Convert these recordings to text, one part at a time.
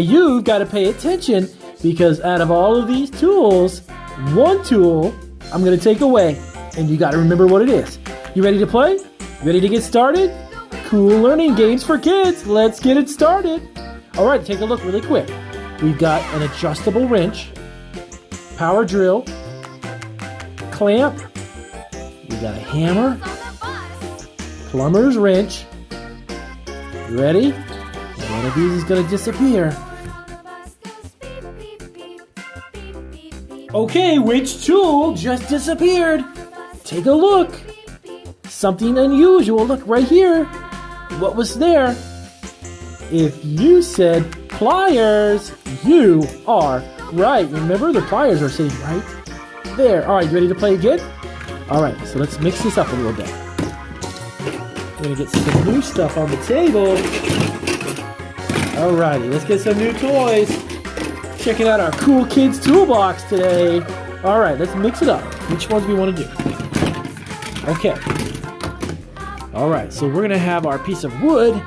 You've got to pay attention because out of all of these tools, one tool I'm going to take away, and you got to remember what it is. You ready to play? Ready to get started? Cool learning games for kids. Let's get it started. All right, take a look really quick. We've got an adjustable wrench, power drill, clamp, we've got a hammer, plumber's wrench. You ready? One of these is going to disappear. Okay, which tool just disappeared? Take a look. Something unusual. Look right here. What was there? If you said pliers, you are right. Remember, the pliers are sitting right there. All right, you ready to play again? All right, so let's mix this up a little bit. We're going to get some new stuff on the table. All righty, let's get some new toys. Checking out our cool kids toolbox today. All right, let's mix it up. Which ones we want to do? Okay. All right, so we're going to have our piece of wood.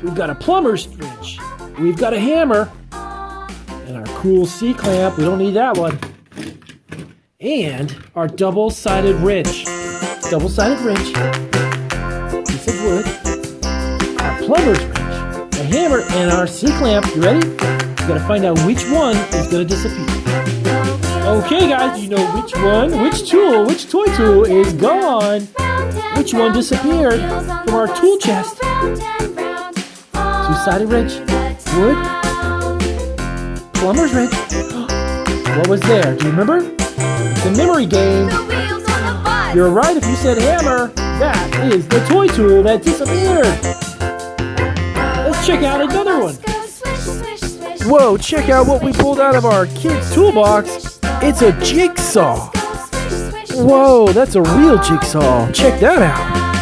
We've got a plumber's wrench. We've got a hammer. And our cool C-clamp. We don't need that one. And our double-sided wrench. Double-sided wrench. Piece of wood. Our plumber's wrench. A hammer and our C-clamp. You ready? We gotta find out which one is gonna disappear. Okay, guys, you know which one, which tool, which toy tool is gone. Which one disappeared from our tool chest? Two-sided wrench, wood, plumber's wrench. What was there? Do you remember? It's a memory game. You're right if you said hammer. That is the toy tool that disappeared. Let's check out another one. Whoa, check out what we pulled out of our kids' toolbox. It's a jigsaw. Whoa, that's a real jigsaw. Check that out.